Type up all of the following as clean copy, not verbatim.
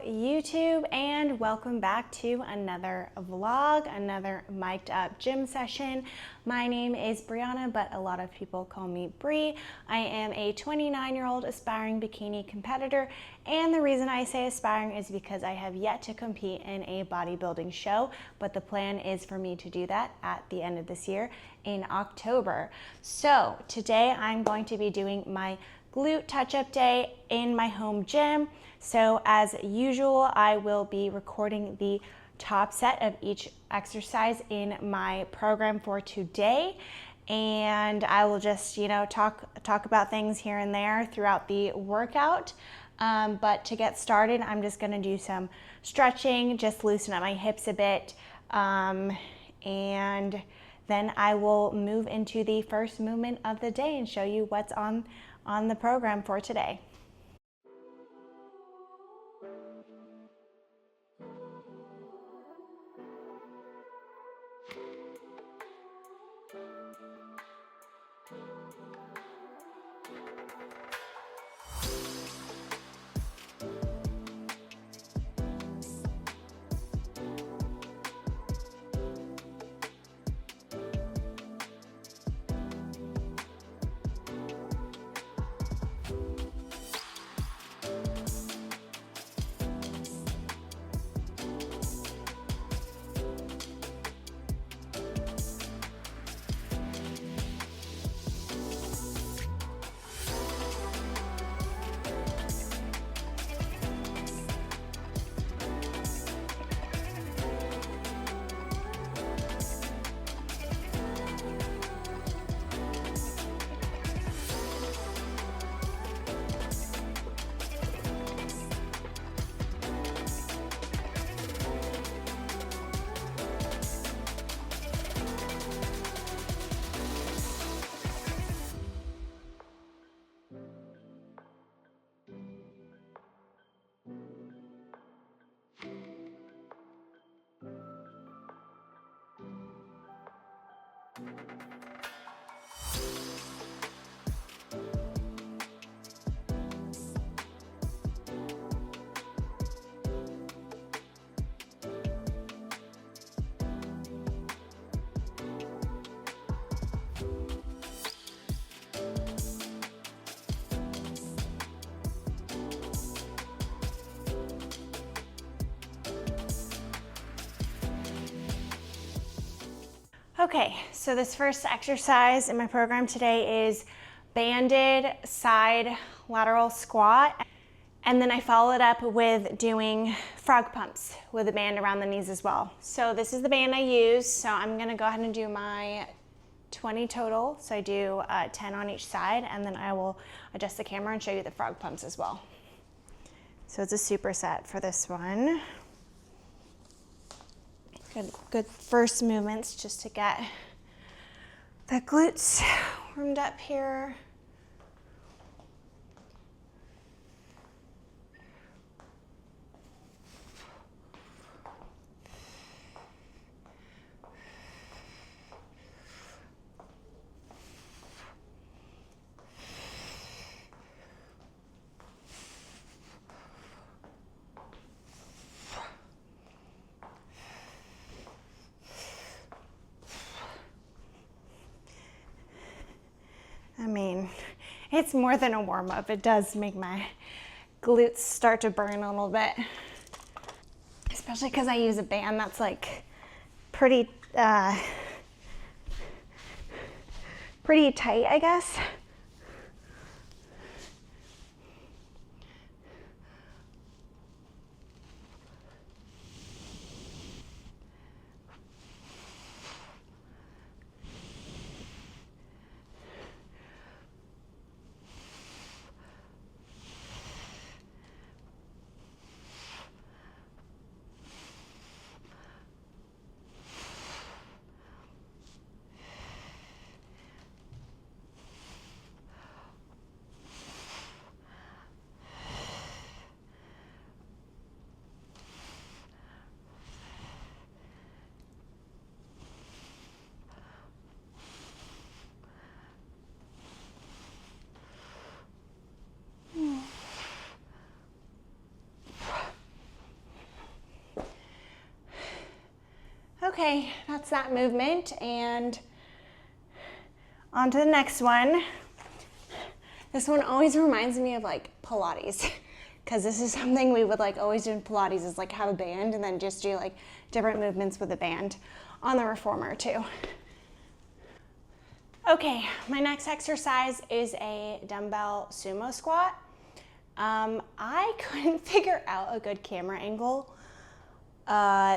YouTube, and welcome back to another vlog, another mic'd up gym session. My name is Brianna, but a lot of people call me Bree. I am a 29-year-old aspiring bikini competitor, and the reason I say aspiring is because I have yet to compete in a bodybuilding show, but the plan is for me to do that at the end of this year in October. So today I'm going to be doing my glute touch-up day in my home gym. So as usual, I will be recording the top set of each exercise in my program for today, and I will just, talk about things here and there throughout the workout. But to get started, I'm just going to do some stretching, just loosen up my hips a bit, and then I will move into the first movement of the day and show you what's on the program for today. Okay, so this first exercise in my program today is banded side lateral squat. And then I follow it up with doing frog pumps with a band around the knees as well. So this is the band I use. So I'm gonna go ahead and do my 20 total. So I do 10 on each side, and then I will adjust the camera and show you the frog pumps as well. So it's a superset for this one. Good first movements just to get the glutes warmed up here. I mean, it's more than a warm-up. It does make my glutes start to burn a little bit, especially because I use a band that's like pretty tight, I guess. Okay, that's that movement, and on to the next one. This one always reminds me of like Pilates, because this is something we would like always do in Pilates, is like have a band and then just do like different movements with a band on the reformer too. Okay, my next exercise is a dumbbell sumo squat. I couldn't figure out a good camera angle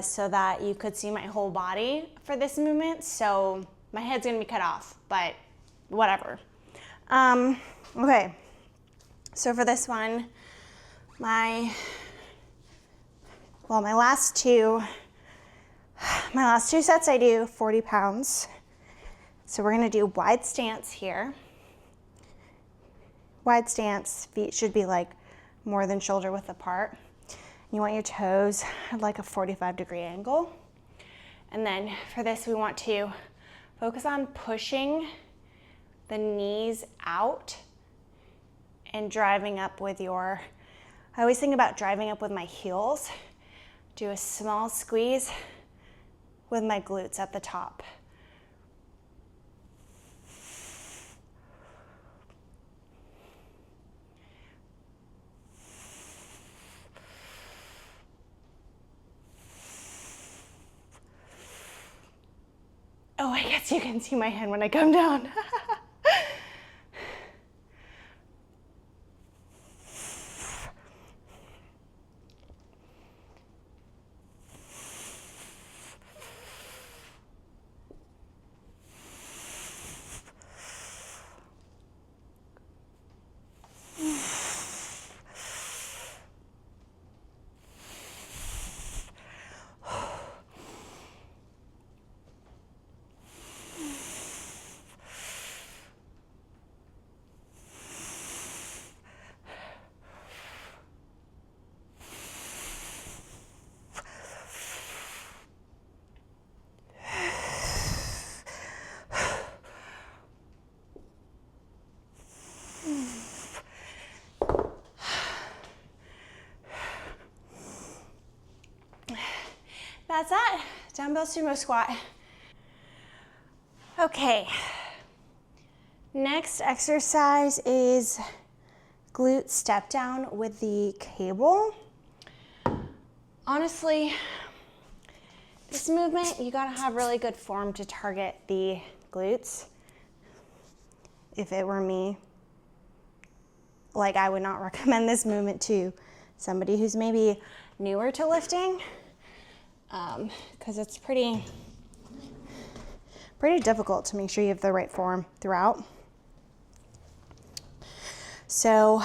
so that you could see my whole body for this movement, so my head's gonna be cut off, but whatever. Okay, so for this one, my last two sets I do 40 pounds. So we're gonna do wide stance here. Wide stance, feet should be like more than shoulder width apart. You want your toes at like a 45-degree angle. And then for this, we want to focus on pushing the knees out and driving up with your, I always think about driving up with my heels. Do a small squeeze with my glutes at the top. Oh, I guess you can see my hand when I come down. That's that, dumbbell sumo squat. Okay, next exercise is glute step down with the cable. Honestly, this movement, you gotta have really good form to target the glutes. If it were me, like I would not recommend this movement to somebody who's maybe newer to lifting, because it's pretty difficult to make sure you have the right form throughout. So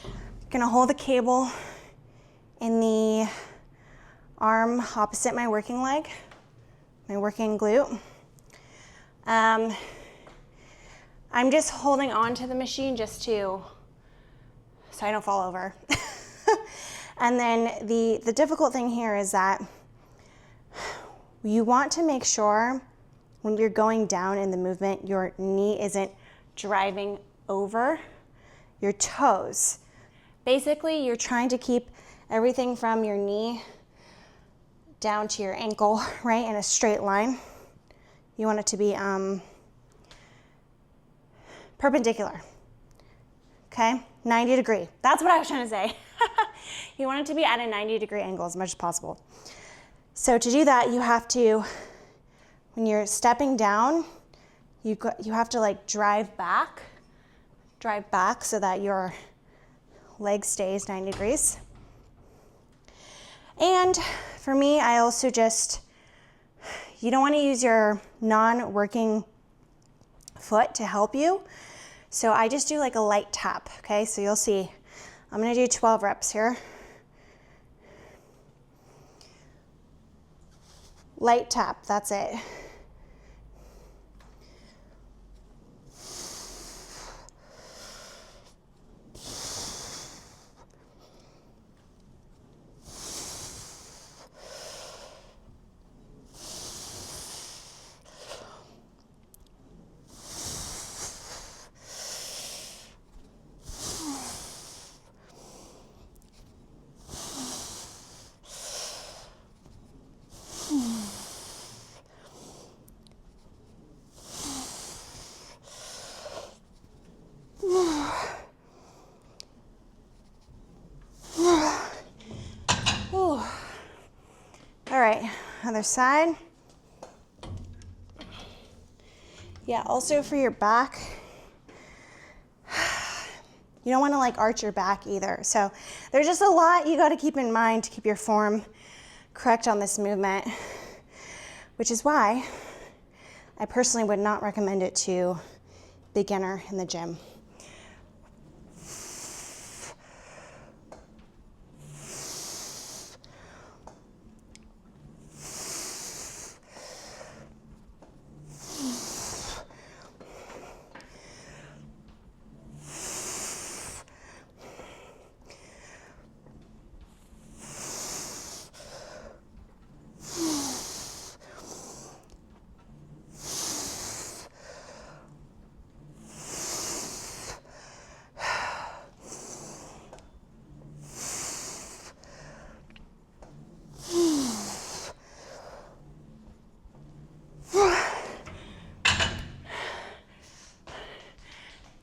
you're gonna hold the cable in the arm opposite my working leg, my working glute. I'm just holding on to the machine just so I don't fall over. And then the difficult thing here is that you want to make sure when you're going down in the movement, your knee isn't driving over your toes. Basically, you're trying to keep everything from your knee down to your ankle, right, in a straight line. You want it to be perpendicular, okay? 90 degree, that's what I was trying to say. You want it to be at a 90-degree angle as much as possible. So to do that, you have to, when you're stepping down, you have to like drive back so that your leg stays 90 degrees. And for me, I also you don't want to use your non-working foot to help you. So I just do like a light tap, okay? So you'll see, I'm gonna do 12 reps here. Light tap, that's it. Other side. Yeah, also for your back, you don't want to like arch your back either. So there's just a lot you got to keep in mind to keep your form correct on this movement, which is why I personally would not recommend it to beginner in the gym.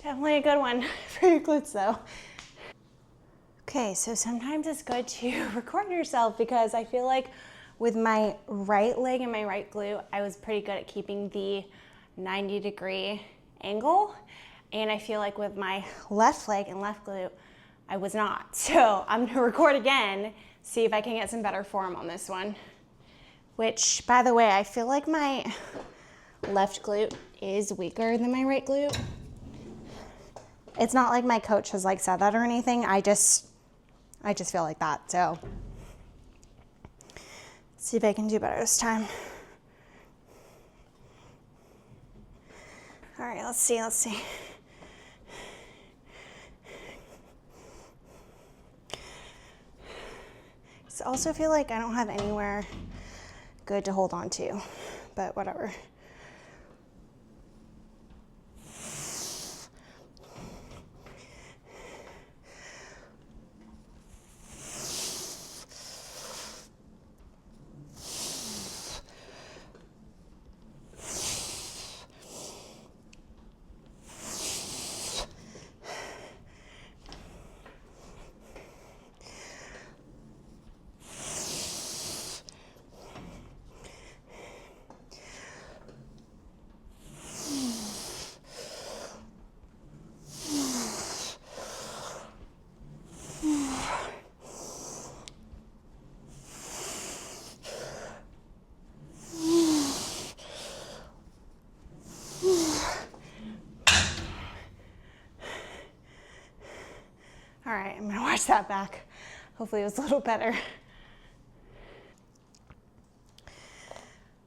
Definitely a good one for your glutes though. Okay, so sometimes it's good to record yourself because I feel like with my right leg and my right glute, I was pretty good at keeping the 90-degree angle. And I feel like with my left leg and left glute, I was not. So I'm gonna record again, see if I can get some better form on this one. Which, by the way, I feel like my left glute is weaker than my right glute. It's not like my coach has like said that or anything. I just feel like that. So let's see if I can do better this time. All right, let's see. I also feel like I don't have anywhere good to hold on to, but whatever. All right, I'm gonna watch that back. Hopefully it was a little better.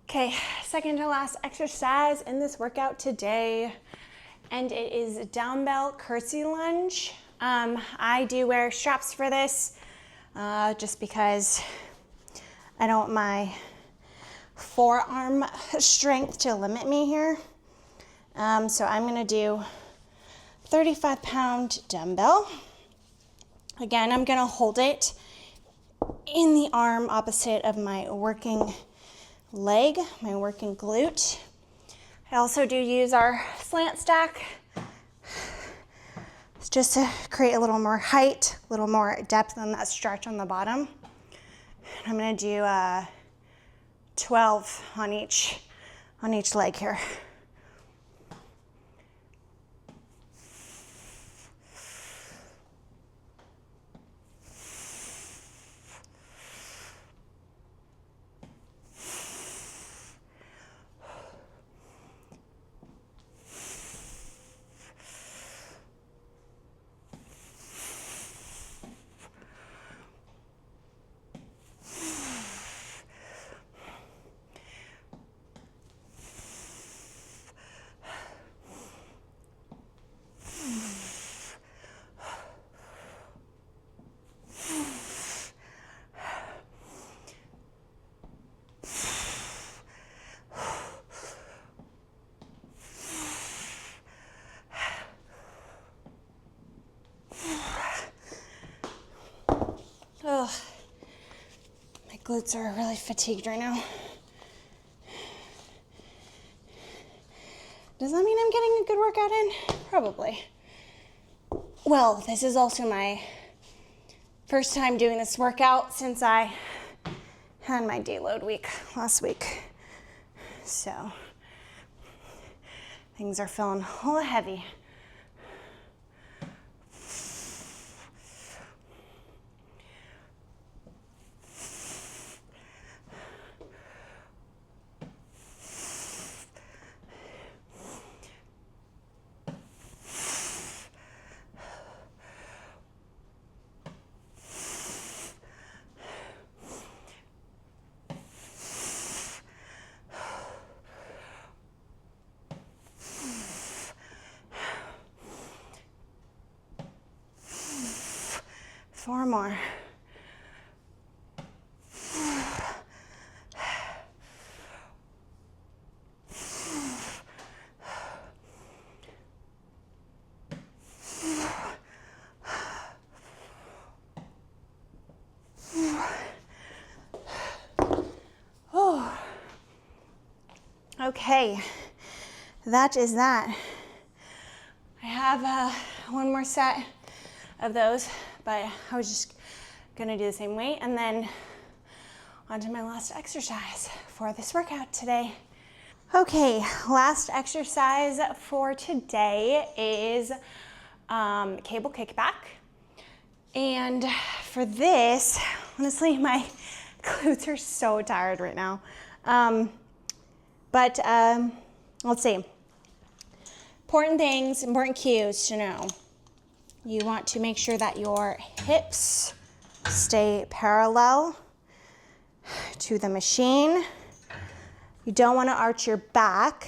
Okay, second to last exercise in this workout today, and it is dumbbell curtsy lunge. I do wear straps for this just because I don't want my forearm strength to limit me here. So I'm gonna do 35-pound dumbbell. Again, I'm gonna hold it in the arm opposite of my working leg, my working glute. I also do use our slant stack just to create a little more height, a little more depth on that stretch on the bottom. And I'm gonna do 12 on each leg here. Ugh, my glutes are really fatigued right now. Does that mean I'm getting a good workout in? Probably. Well, this is also my first time doing this workout since I Had my deload week last week, so things are feeling a little heavy. Four more. Oh. Okay, that is that. I have one more set of those, but I was just gonna do the same weight and then onto my last exercise for this workout today. Okay, last exercise for today is cable kickback. And for this, honestly, my glutes are so tired right now. But let's see. Important things, important cues to know. You want to make sure that your hips stay parallel to the machine. You don't want to arch your back.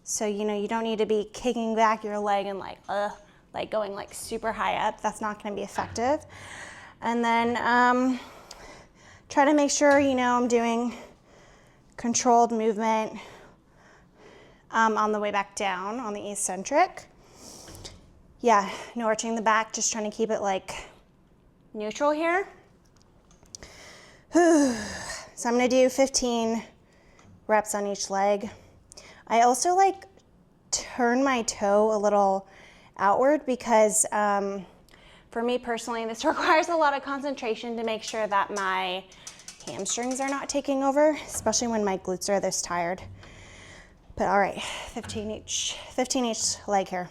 So, you know, you don't need to be kicking back your leg and like going like super high up. That's not going to be effective. And then try to make sure, you know, I'm doing controlled movement on the way back down on the eccentric. Yeah, no arching the back, just trying to keep it like neutral here. So I'm gonna do 15 reps on each leg. I also like turn my toe a little outward because for me personally, this requires a lot of concentration to make sure that my hamstrings are not taking over, especially when my glutes are this tired. But all right, 15 each leg here.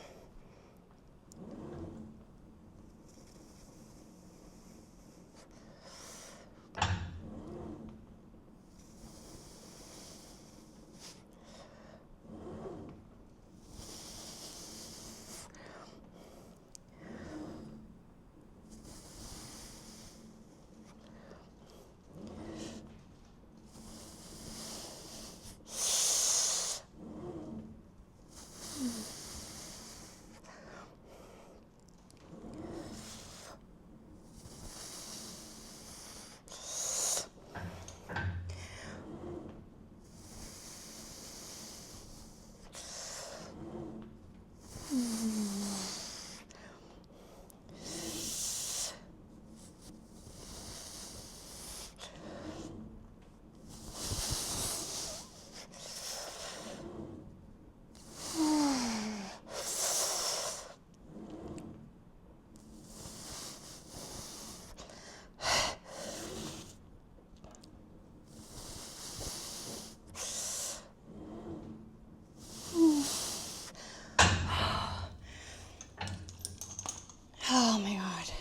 Oh my God,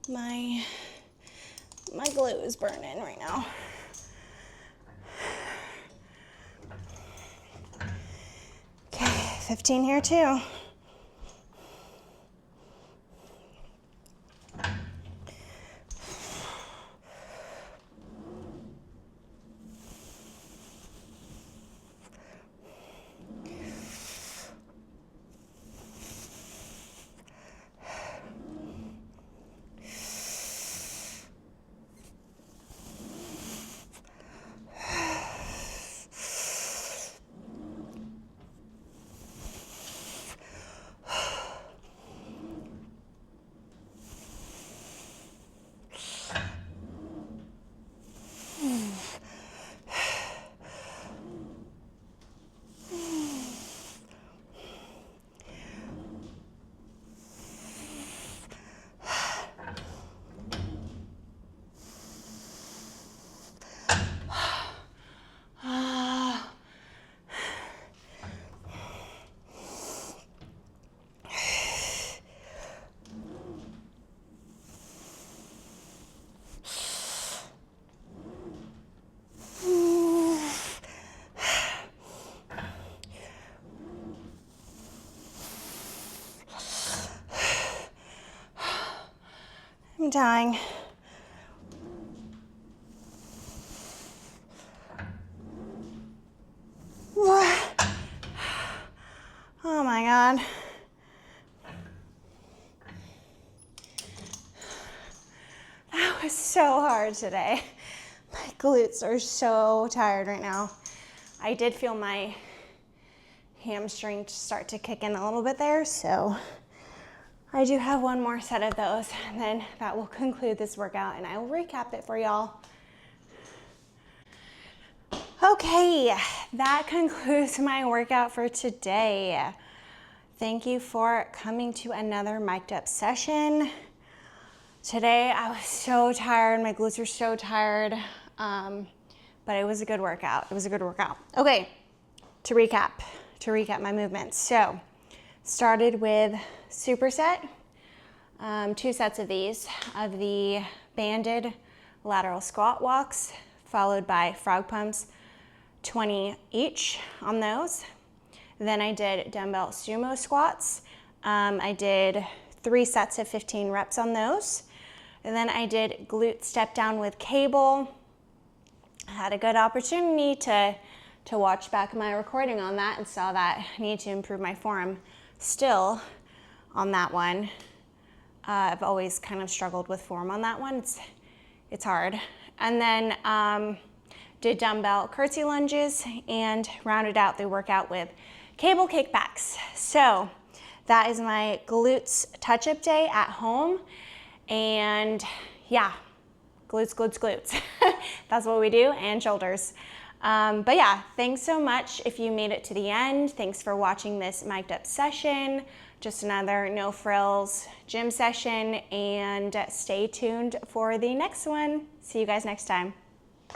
my glute is burning right now. Okay, 15 here too. I'm dying. Oh my God. That was so hard today. My glutes are so tired right now. I did feel my hamstring start to kick in a little bit there, so I do have one more set of those, and then that will conclude this workout, and I will recap it for y'all. Okay, that concludes my workout for today. Thank you for coming to another mic'd up session. Today I was so tired, my glutes are so tired, but it was a good workout. It was a good workout. Okay, to recap my movements. So, started with superset, 2 sets of these, of the banded lateral squat walks, followed by frog pumps, 20 each on those. Then I did dumbbell sumo squats. I did 3 sets of 15 reps on those. And then I did glute step down with cable. I had a good opportunity to watch back my recording on that and saw that I need to improve my form still on that one. I've always kind of struggled with form on that one. It's hard. And then did dumbbell curtsy lunges and rounded out the workout with cable kickbacks. So that is my glutes touch-up day at home. And yeah, glutes, glutes, glutes. That's what we do, and shoulders. But yeah, thanks so much if you made it to the end. Thanks for watching this mic'd up session. Just another no frills gym session, and stay tuned for the next one. See you guys next time.